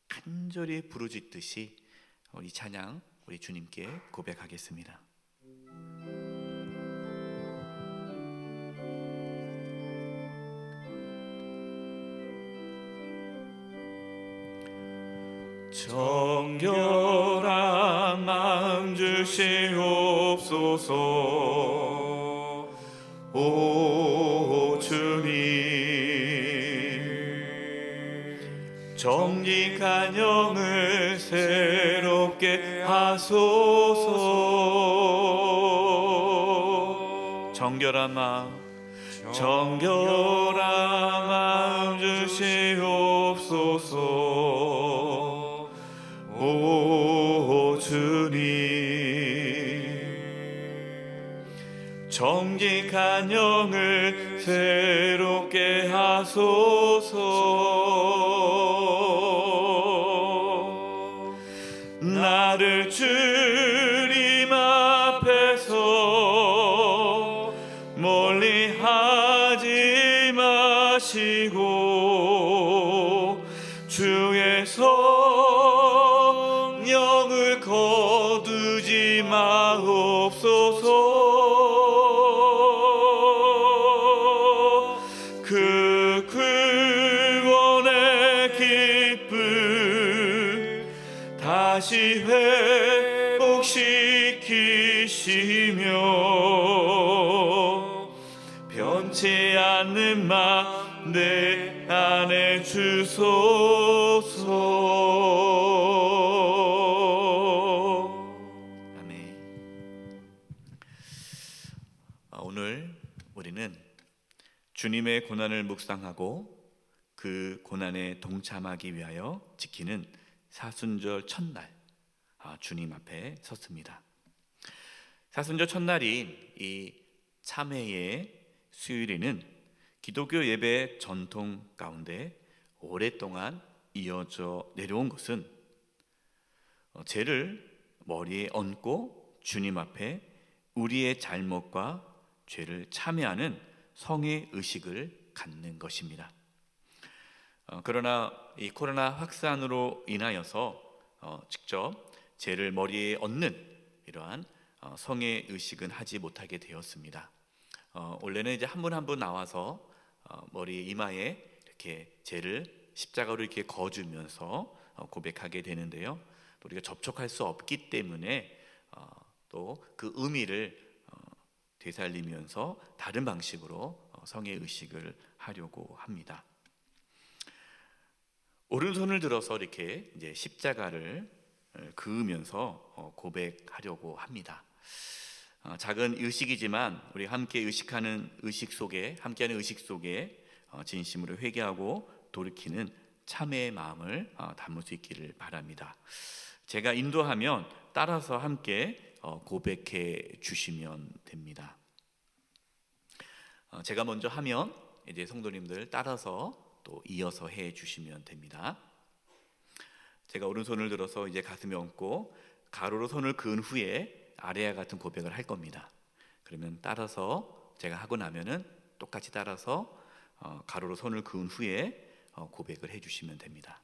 간절히 부르짖듯이 우리 찬양 우리 주님께 고백하겠습니다. 정결한 마음 주시옵소서. 오 주님, 정직한 영을 새롭게 하소서. 정결한 마음 주시옵소서. 오 주님, 정직한 영을 새롭게 하소서. 나를 주님 앞에서 멀리 하지 거두지 마옵소서. 그 구원의 기쁨 다시 회복시키시며 변치 않는 마 내 안에 주소서. 아멘. 오늘 우리는 주님의 고난을 묵상하고 그 고난에 동참하기 위하여 지키는 사순절 첫날 주님 앞에 섰습니다. 사순절 첫날인 이 참회의 수요일에는 기독교 예배 전통 가운데 오랫동안 이어져 내려온 것은 죄를 머리에 얹고 주님 앞에 우리의 잘못과 죄를 참회하는 성의 의식을 갖는 것입니다. 그러나 이 코로나 확산으로 인하여서 직접 죄를 머리에 얹는 이러한 성의 의식은 하지 못하게 되었습니다. 원래는 이제 한 분 한 분 나와서 머리 이마에 이렇게 죄를 십자가로 이렇게 거주면서 고백하게 되는데요. 또 우리가 접촉할 수 없기 때문에 또 그 의미를 되살리면서 다른 방식으로 성의 의식을 하려고 합니다. 오른손을 들어서 이렇게 이제 십자가를 그으면서 고백하려고 합니다. 작은 의식이지만 우리 함께 의식하는 의식 속에 함께하는 의식 속에 진심으로 회개하고 돌이키는 참회의 마음을 담을 수 있기를 바랍니다. 제가 인도하면 따라서 함께 고백해 주시면 됩니다. 제가 먼저 하면 이제 성도님들 따라서 또 이어서 해 주시면 됩니다. 제가 오른손을 들어서 이제 가슴에 얹고 가로로 손을 그은 후에 아래와 같은 고백을 할 겁니다. 그러면 따라서 제가 하고 나면은 똑같이 따라서 가로로 손을 그은 후에 고백을 해주시면 됩니다.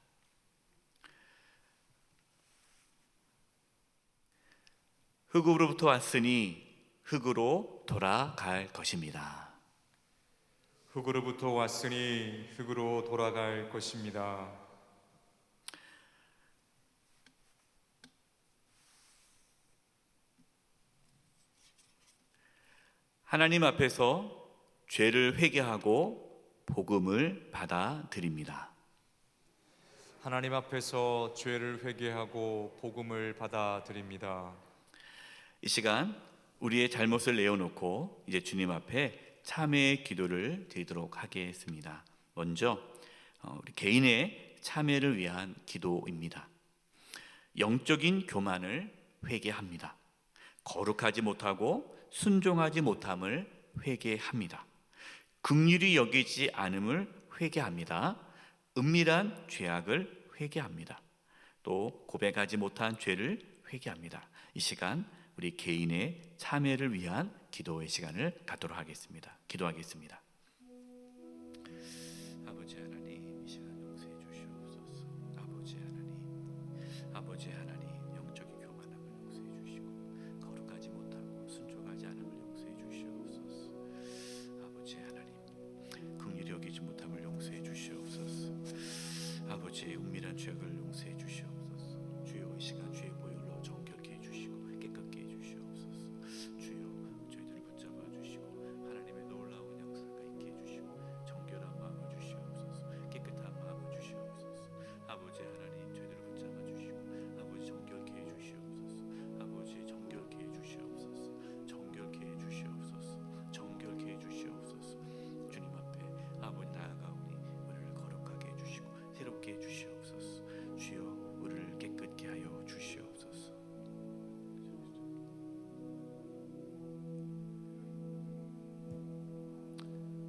흙으로부터 왔으니 흙으로 돌아갈 것입니다. 흙으로부터 왔으니 흙으로 돌아갈 것입니다. 하나님 앞에서 죄를 회개하고 복음을 받아들입니다. 하나님 앞에서 죄를 회개하고 복음을 받아들입니다. 이 시간 우리의 잘못을 내어놓고 이제 주님 앞에 참회의 기도를 드리도록 하겠습니다. 먼저 우리 개인의 참회를 위한 기도입니다. 영적인 교만을 회개합니다. 거룩하지 못하고 순종하지 못함을 회개합니다. 긍휼히 여기지 않음을 회개합니다. 은밀한 죄악을 회개합니다. 또 고백하지 못한 죄를 회개합니다. 이 시간 우리 개인의 참회를 위한 기도의 시간을 갖도록 하겠습니다. 기도하겠습니다. 아버지 하나님, 이 시간 용서해 주시옵소서. 아버지 하나님, 영적인 교만함을 용서해 주시고 거룩하지 못하고 순종하지 않음을 용서해 주시옵소서. 아버지 하나님, 긍휼히 여기지 못함을 용서해 주시옵소서. 아버지, 은밀한 죄악을 용서해 주시옵소서. 주여, 이 시간 죄의 보혈로 정결케 해 주시고 깨끗게 해 주시옵소서. 주여, 저희들을 붙잡아 주시고 하나님의 놀라운 역사가 있게 해 주시고 정결한 마음을 주시옵소서. 깨끗한 마음을 주시옵소서. 아버지 하나님, 저희들을 붙잡아 주시고 아버지 정결케 해 주시옵소서. 아버지 정결케 해 주시옵소서. 정결케 해 주시옵소서. 정결케 해 주시옵소서. 주님 앞에 아버지 나아가오니 우리를 거룩하게 해 주시고 새롭게 해 주시옵소서. 주여, 우리를 깨끗게 하여 주시옵소서.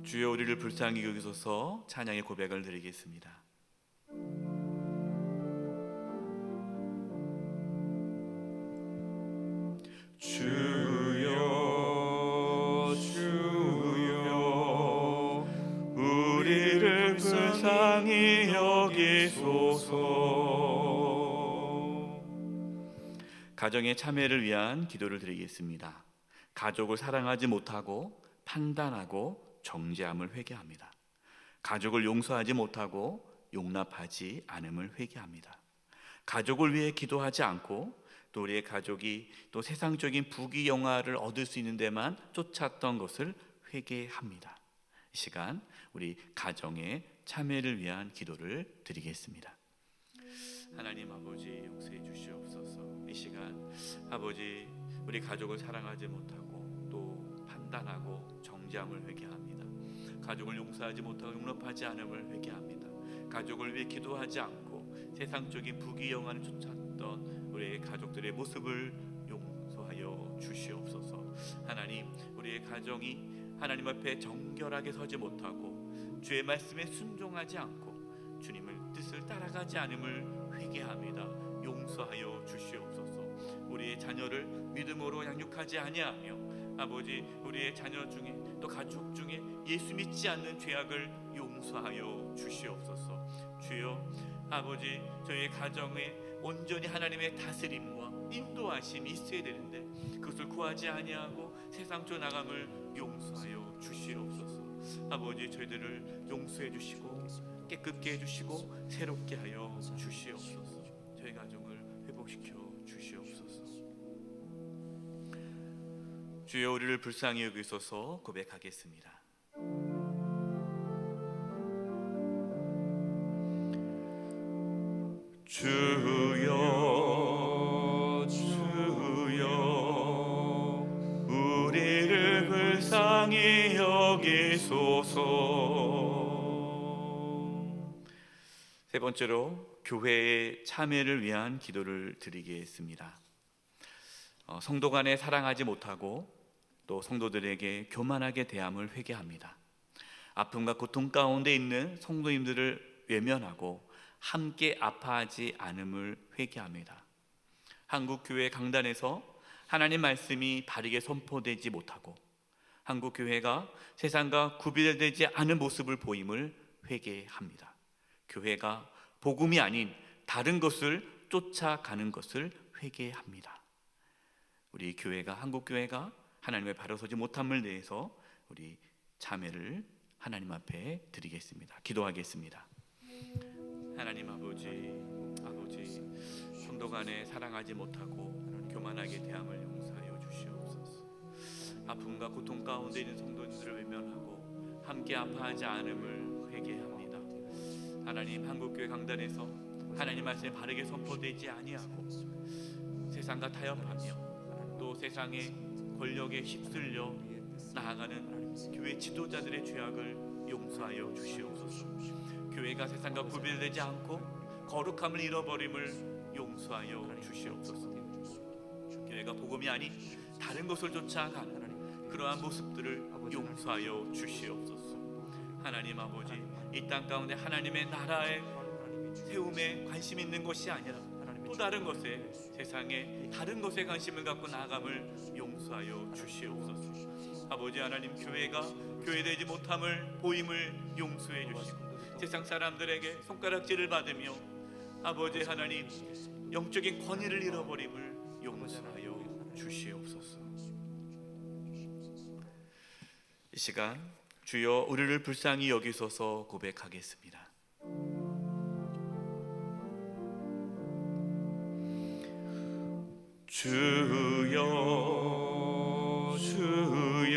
주여, 우리를 불쌍히 여기소서. 찬양의 고백을 드리겠습니다. 주여 주여 우리를 불쌍히 여기소서. 가정의 참여를 위한 기도를 드리겠습니다. 가족을 사랑하지 못하고 판단하고 정죄함을 회개합니다. 가족을 용서하지 못하고 용납하지 않음을 회개합니다. 가족을 위해 기도하지 않고 또 우리의 가족이 또 세상적인 부귀영화를 얻을 수 있는 데만 쫓았던 것을 회개합니다. 이 시간 우리 가정의 참여를 위한 기도를 드리겠습니다. 하나님 아버지, 용서해 주시옵소서. 이 시간 아버지, 우리 가족을 사랑하지 못하고 또 판단하고 정죄함을 회개합니다. 가족을 용서하지 못하고 용납하지 않음을 회개합니다. 가족을 위해 기도하지 않고 세상적인 부귀영화를 쫓았던 우리의 가족들의 모습을 용서하여 주시옵소서. 하나님, 우리의 가정이 하나님 앞에 정결하게 서지 못하고 주의 말씀에 순종하지 않고 주님의 뜻을 따라가지 않음을 회개합니다. 용서하여 주시옵소서. 우리의 자녀를 믿음으로 양육하지 아니하며 아버지, 우리의 자녀 중에 또 가족 중에 예수 믿지 않는 죄악을 용서하여 주시옵소서. 주여 아버지, 저희의 가정에 온전히 하나님의 다스림과 인도하심이 있어야 되는데 그것을 구하지 아니하고 세상으로 나감을 용서하여 주시옵소서. 아버지, 저희들을 용서해 주시고 깨끗게 해주시고 새롭게 하여 주시옵소서. 저희 가정을 회복시켜 주시옵소서. 주여, 우리를 불쌍히 여기소서. 고백하겠습니다. 주여, 주여, 우리를 불쌍히 여기소서. 세 번째로 교회의 참여를 위한 기도를 드리겠습니다. 성도 간에 사랑하지 못하고 또 성도들에게 교만하게 대함을 회개합니다. 아픔과 고통 가운데 있는 성도님들을 외면하고 함께 아파하지 않음을 회개합니다. 한국교회 강단에서 하나님 말씀이 바르게 선포되지 못하고 한국교회가 세상과 구별되지 않은 모습을 보임을 회개합니다. 교회가 복음이 아닌 다른 것을 쫓아가는 것을 회개합니다. 우리 교회가, 한국교회가 하나님의 바로 서지 못함을 대해서 우리 참회를 하나님 앞에 드리겠습니다. 기도하겠습니다. 하나님 아버지, 성도 간에 사랑하지 못하고 교만하게 대함을 용서하여 주시옵소서. 아픔과 고통 가운데 있는 성도님들을 외면하고 함께 아파하지 않음을 회개합니다. 하나님, 한국교회 강단에서 하나님 말씀이 바르게 선포되지 아니하고 세상과 타협하며 또 세상의 권력에 휩쓸려 나아가는 교회 지도자들의 죄악을 용서하여 주시옵소서. 교회가 세상과 구별되지 않고 거룩함을 잃어버림을 용서하여 주시옵소서. 교회가 복음이 아닌 다른 것을 쫓아가는 그러한 모습들을 용서하여 주시옵소서. 하나님 아버지, 이 땅 가운데 하나님의 나라의 세움에 관심 있는 것이 아니라 또 다른 것에, 세상에 다른 것에 관심을 갖고 나아감을 용서하여 주시옵소서. 아버지 하나님, 교회가 교회되지 못함을 보임을 용서해 주시고 세상 사람들에게 손가락질을 받으며 아버지 하나님 영적인 권위를 잃어버림을 용서하여 주시옵소서. 이 시간 주여, 우리를 불쌍히 여기소서 고백하겠습니다. 주여, 주여,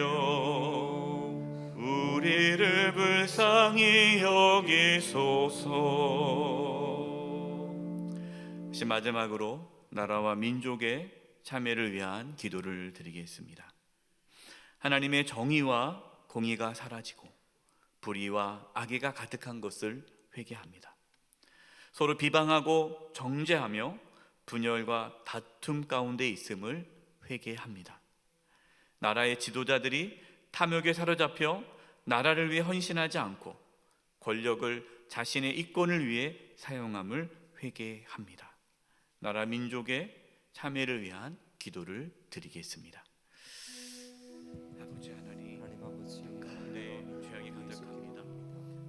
우리를 불쌍히 여기소서. 이제 마지막으로 나라와 민족의 참여를 위한 기도를 드리겠습니다. 하나님의 정의와 공의가 사라지고 불의와 악의가 가득한 것을 회개합니다. 서로 비방하고 정죄하며 분열과 다툼 가운데 있음을 회개합니다. 나라의 지도자들이 탐욕에 사로잡혀 나라를 위해 헌신하지 않고 권력을 자신의 이권을 위해 사용함을 회개합니다. 나라 민족의 참여를 위한 기도를 드리겠습니다. 아버지 하나님, 가운데 죄악이 가득합니다.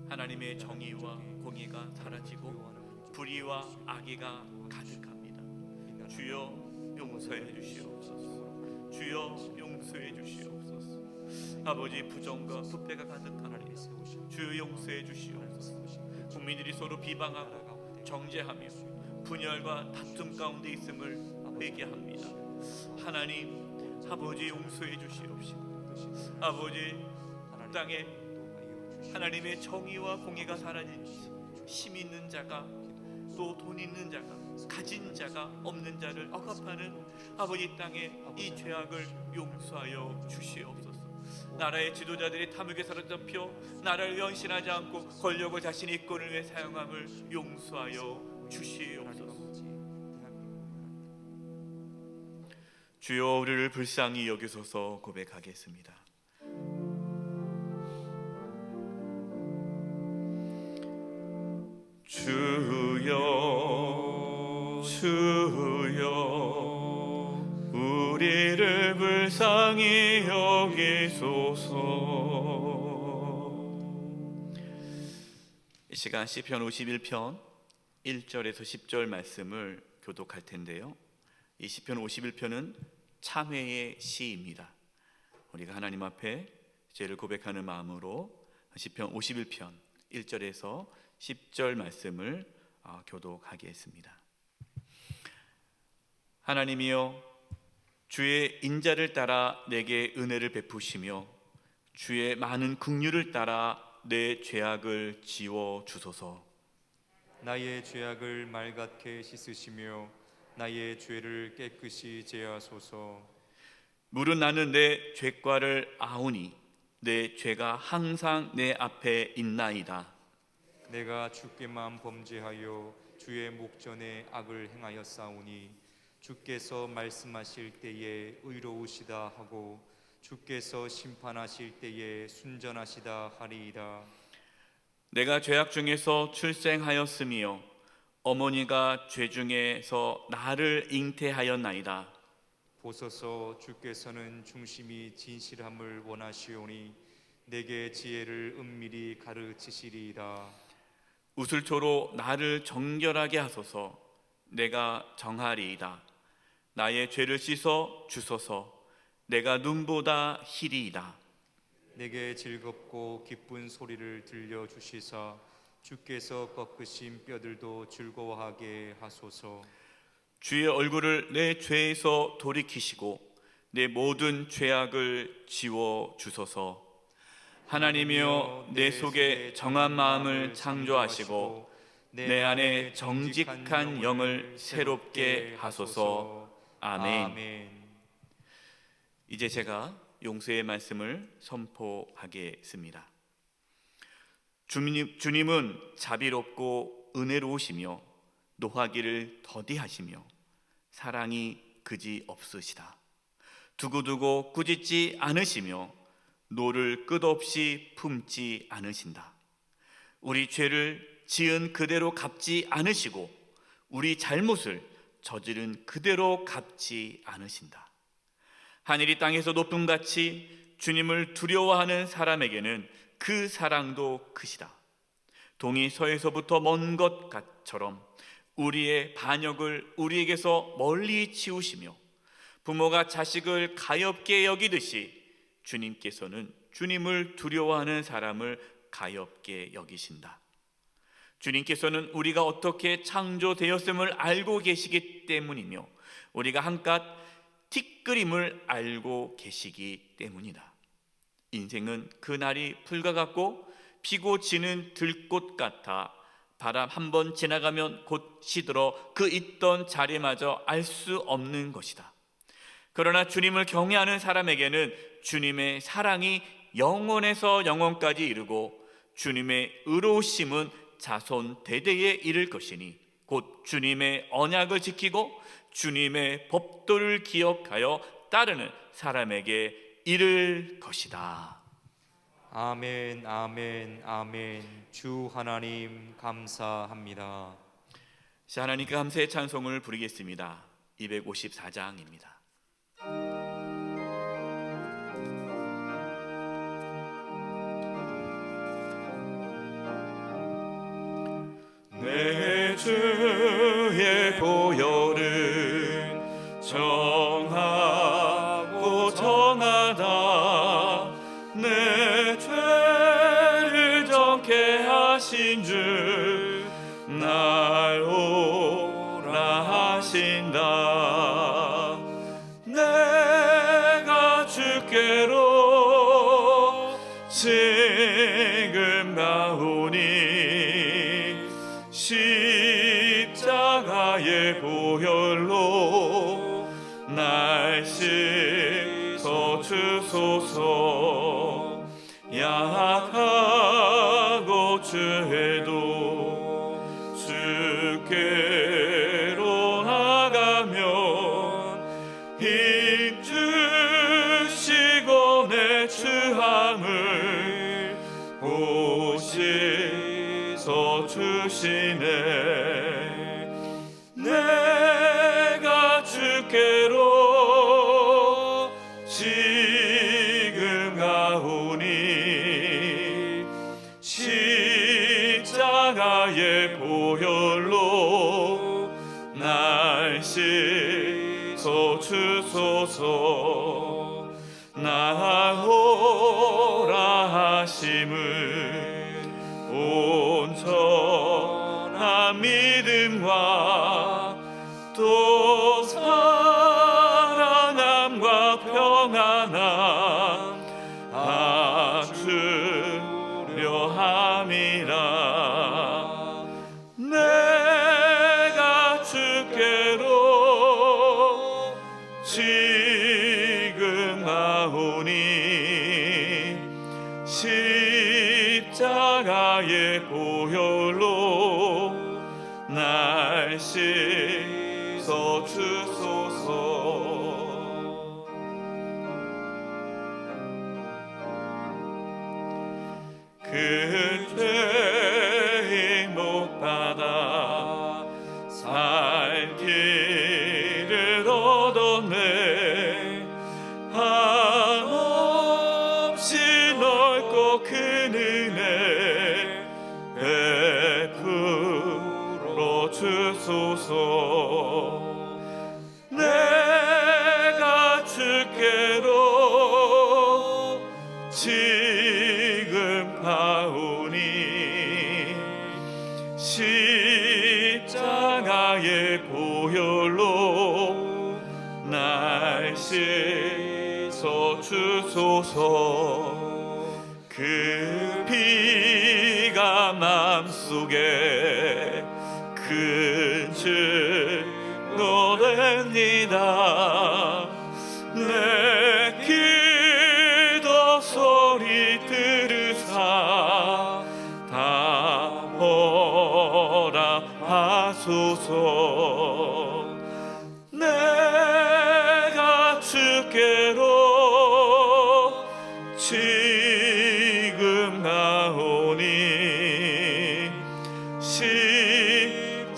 하나님의 정의와 공의가 사라지고 불의와 악의가 가득합니다. 주여, 용서해 주시옵소서. 주여 용서해 주시옵소서. 아버지, 부정과 부패가 가득한 하나님, 주여 용서해 주시옵소서. 국민들이 서로 비방하고 정죄하며 분열과 다툼 가운데 있음을 회개합니다. 하나님, 아버지 용서해 주시옵시고, 아버지, 땅에 하나님의 정의와 공의가 사라진 힘 있는 자가, 또 돈 있는 자가, 가진 자가 없는 자를 억압하는 아버지 땅에 이 죄악을 용서하여 주시옵소서. 나라의 지도자들이 탐욕에 사로잡혀 나라를 연신하지 않고 권력을 자신의 이권을 위해 사용함을 용서하여 주시옵소서. 주여, 우리를 불쌍히 여기소서. 고백하겠습니다. 주여, 주여, 우리를 불쌍히 여기소서. 이 시간 시편 51편 1절에서 10절 말씀을 교독할 텐데요, 이 시편 51편은 참회의 시입니다. 우리가 하나님 앞에 죄를 고백하는 마음으로 시편 51편 1절에서 10절 말씀을 교독하겠습니다. 하나님이여, 주의 인자를 따라 내게 은혜를 베푸시며 주의 많은 긍휼을 따라 내 죄악을 지워 주소서. 나의 죄악을 맑게 씻으시며 나의 죄를 깨끗이 제하소서. 물은 나는 내 죄과를 아오니 내 죄가 항상 내 앞에 있나이다. 내가 주께만 범죄하여 주의 목전에 악을 행하였사오니 주께서 말씀하실 때에 의로우시다 하고 주께서 심판하실 때에 순전하시다 하리이다. 내가 죄악 중에서 출생하였으며 어머니가 죄 중에서 나를 잉태하였나이다. 보소서, 주께서는 중심이 진실함을 원하시오니 내게 지혜를 은밀히 가르치시리이다. 우슬초로 나를 정결하게 하소서. 내가 정하리이다. 나의 죄를 씻어 주소서. 내가 눈보다 희리이다. 내게 즐겁고 기쁜 소리를 들려주시사 주께서 꺾으신 뼈들도 즐거워하게 하소서. 주의 얼굴을 내 죄에서 돌이키시고 내 모든 죄악을 지워 주소서. 하나님이여, 내 속에 정한 마음을 창조하시고 내 안에 정직한 영을 새롭게 하소서. 아멘. 이제 제가 용서의 말씀을 선포하겠습니다. 주님은 자비롭고 은혜로우시며 노하기를 더디하시며 사랑이 그지 없으시다. 두고두고 꾸짖지 않으시며 노를 끝없이 품지 않으신다. 우리 죄를 지은 그대로 갚지 않으시고 우리 잘못을 저지른 그대로 갚지 않으신다. 하늘이 땅에서 높음같이 주님을 두려워하는 사람에게는 그 사랑도 크시다. 동이 서에서부터 먼 것처럼 우리의 반역을 우리에게서 멀리 치우시며 부모가 자식을 가엾게 여기듯이 주님께서는 주님을 두려워하는 사람을 가엾게 여기신다. 주님께서는 우리가 어떻게 창조되었음을 알고 계시기 때문이며 우리가 한깟 티끌임을 알고 계시기 때문이다. 인생은 그날이 풀과 같고 피고 지는 들꽃 같아 바람 한 번 지나가면 곧 시들어 그 있던 자리마저 알 수 없는 것이다. 그러나 주님을 경외하는 사람에게는 주님의 사랑이 영원에서 영원까지 이르고 주님의 의로우심은 자손 대대에 이를 것이니 곧 주님의 언약을 지키고 주님의 법도를 기억하여 따르는 사람에게 이를 것이다. 아멘, 아멘, 아멘. 주 하나님 감사합니다. 자, 하나님께 감사의 찬송을 부르겠습니다. 254장입니다. 내 주의 보혈은 저 지금 가오니 십자가의 보혈로 날 씻어 주소서. 약하고 죄도 주께로 나가면 힘 주시고 내 주함을 오시서 주시네. 내가 주께로 지금 가오니 십자가의 보혈로 날 씻어 주소서. 나오라 하심을 온전한 믿음과 또 사랑함과 평안함 주려 함이라. 내가 주께로 지금 가오니 십자가의 보혈로 날 씻어 주소서. 그 죄에 못 받아 살 길을 얻었네. 한없이 넓고 큰 은혜 베풀어 주소서. 내가 주께로 지금 가오니 십자가의 보혈로 날 씻어 주소서. 그 피가 맘속에 큰 증거 됩니다. 내 기도 소리 들으사 답하라 하소서. 내가 주께로 지금 가오니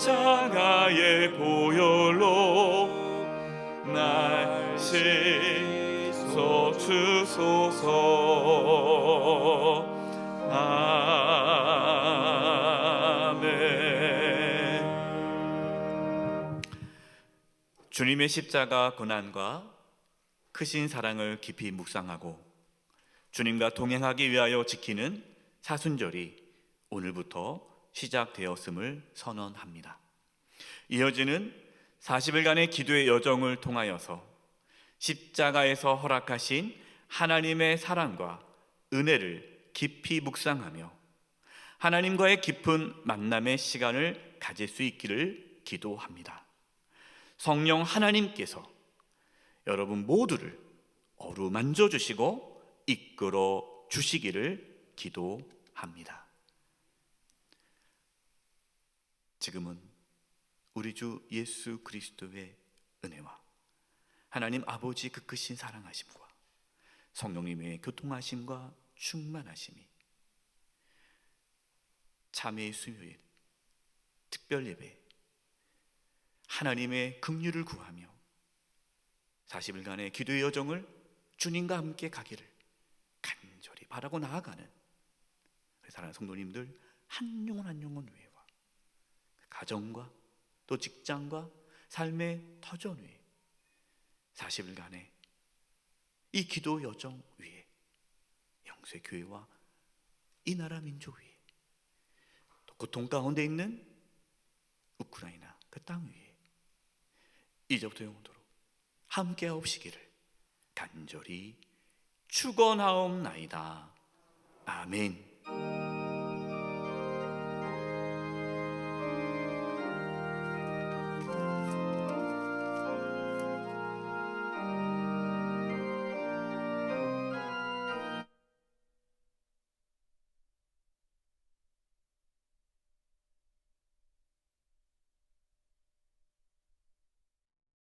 십자가의 보혈로 날 씻어 주소서. 아멘. 주님의 십자가 고난과 크신 사랑을 깊이 묵상하고 주님과 동행하기 위하여 지키는 사순절이 오늘부터 시작되었음을 선언합니다. 이어지는 40일간의 기도의 여정을 통하여서 십자가에서 허락하신 하나님의 사랑과 은혜를 깊이 묵상하며 하나님과의 깊은 만남의 시간을 가질 수 있기를 기도합니다. 성령 하나님께서 여러분 모두를 어루만져 주시고 이끌어 주시기를 기도합니다. 지금은 우리 주 예수 그리스도의 은혜와 하나님 아버지 그 크신 사랑하심과 성령님의 교통하심과 충만하심이 참회의 수요일 특별 예배 하나님의 긍휼을 구하며 40일간의 기도의 여정을 주님과 함께 가기를 간절히 바라고 나아가는 사랑하는 성도님들 한 영혼 한 영혼 위에와 가정과 또 직장과 삶의 터전 위에 40일간의 이 기도 여정 위에 영세교회와 이 나라 민족 위에 또 고통 가운데 있는 우크라이나 그 땅 위에 이제부터 영원토록 함께하옵시기를 간절히 축원하옵나이다. 아멘.